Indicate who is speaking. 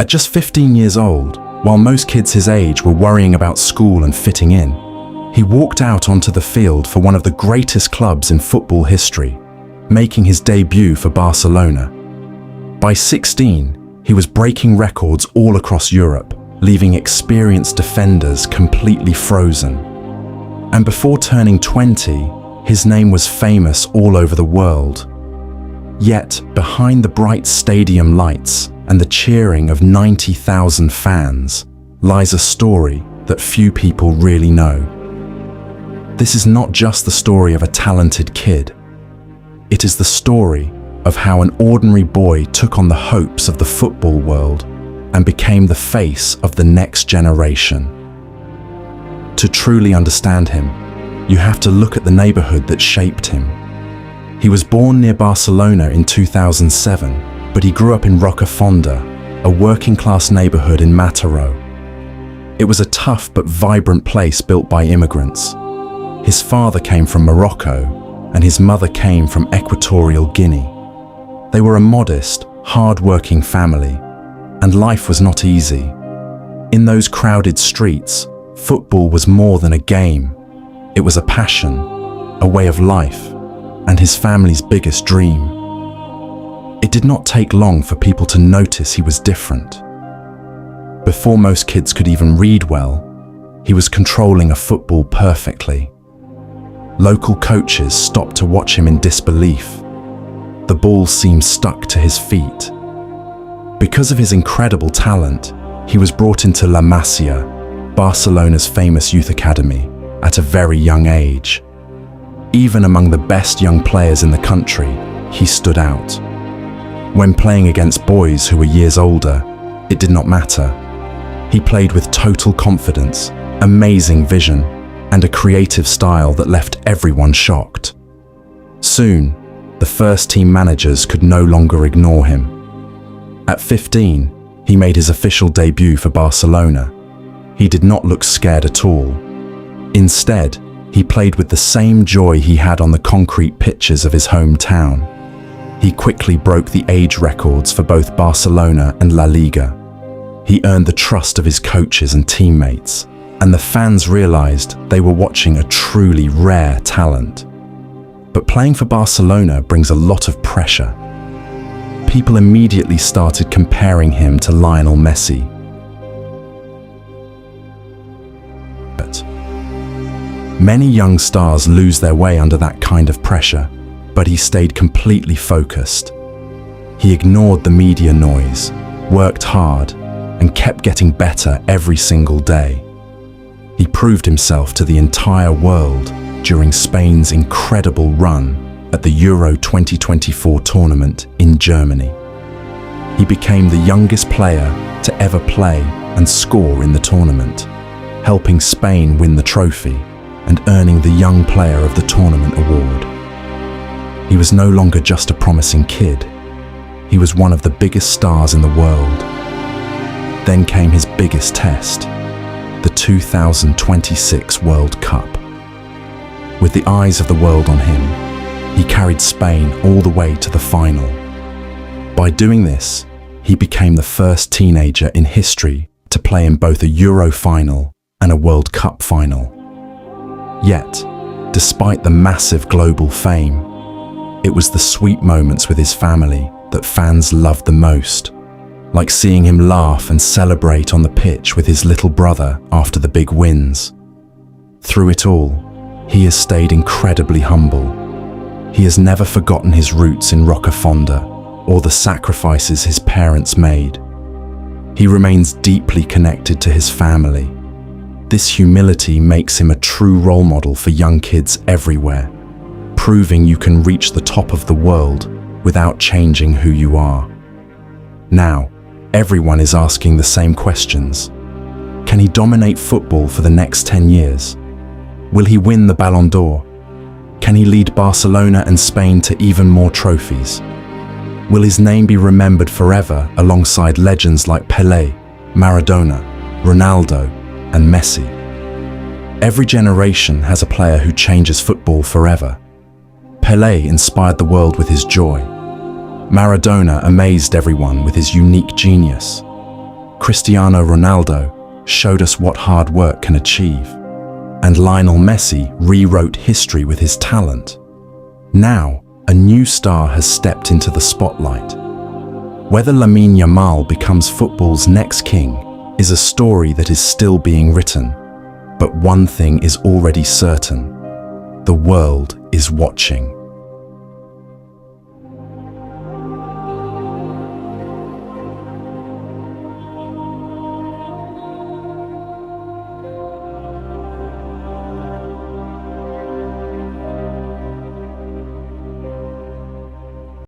Speaker 1: At just 15 years old, while most kids his age were worrying about school and fitting in, he walked out onto the field for one of the greatest clubs in football history, making his debut for Barcelona. By 16, he was breaking records all across Europe, leaving experienced defenders completely frozen. And before turning 20, his name was famous all over the world. Yet, behind the bright stadium lights and the cheering of 90,000 fans, lies a story that few people really know. This is not just the story of a talented kid. It is the story of how an ordinary boy took on the hopes of the football world and became the face of the next generation. To truly understand him, you have to look at the neighborhood that shaped him. He was born near Barcelona in 2007, but he grew up in Rocafonda, a working-class neighborhood in Mataró. It was a tough but vibrant place built by immigrants. His father came from Morocco, and his mother came from Equatorial Guinea. They were a modest, hard-working family, and life was not easy. In those crowded streets, football was more than a game. It was a passion, a way of life, and his family's biggest dream. It did not take long for people to notice he was different. Before most kids could even read well, he was controlling a football perfectly. Local coaches stopped to watch him in disbelief. The ball seemed stuck to his feet. Because of his incredible talent, he was brought into La Masia, Barcelona's famous youth academy, at a very young age. Even among the best young players in the country, he stood out. When playing against boys who were years older, it did not matter. He played with total confidence, amazing vision, and a creative style that left everyone shocked. Soon, the first-team managers could no longer ignore him. At 15, he made his official debut for Barcelona. He did not look scared at all. Instead, he played with the same joy he had on the concrete pitches of his hometown. He quickly broke the age records for both Barcelona and La Liga. He earned the trust of his coaches and teammates, and the fans realized they were watching a truly rare talent. But playing for Barcelona brings a lot of pressure. People immediately started comparing him to Lionel Messi. Many young stars lose their way under that kind of pressure, but he stayed completely focused. He ignored the media noise, worked hard, and kept getting better every single day. He proved himself to the entire world during Spain's incredible run at the Euro 2024 tournament in Germany. He became the youngest player to ever play and score in the tournament, helping Spain win the trophy and earning the Young Player of the Tournament award. He was no longer just a promising kid. He was one of the biggest stars in the world. Then came his biggest test, the 2026 World Cup. With the eyes of the world on him, he carried Spain all the way to the final. By doing this, he became the first teenager in history to play in both a Euro final and a World Cup final. Yet, despite the massive global fame, it was the sweet moments with his family that fans loved the most, like seeing him laugh and celebrate on the pitch with his little brother after the big wins. Through it all, he has stayed incredibly humble. He has never forgotten his roots in Rocafonda or the sacrifices his parents made. He remains deeply connected to his family. This humility makes him a true role model for young kids everywhere, proving you can reach the top of the world without changing who you are. Now, everyone is asking the same questions. Can he dominate football for the next 10 years? Will he win the Ballon d'Or? Can he lead Barcelona and Spain to even more trophies? Will his name be remembered forever alongside legends like Pelé, Maradona, Ronaldo, and Messi? Every generation has a player who changes football forever. Pelé inspired the world with his joy. Maradona amazed everyone with his unique genius. Cristiano Ronaldo showed us what hard work can achieve, and Lionel Messi rewrote history with his talent. Now, a new star has stepped into the spotlight. Whether Lamine Yamal becomes football's next king is a story that is still being written. But one thing is already certain: the world is watching.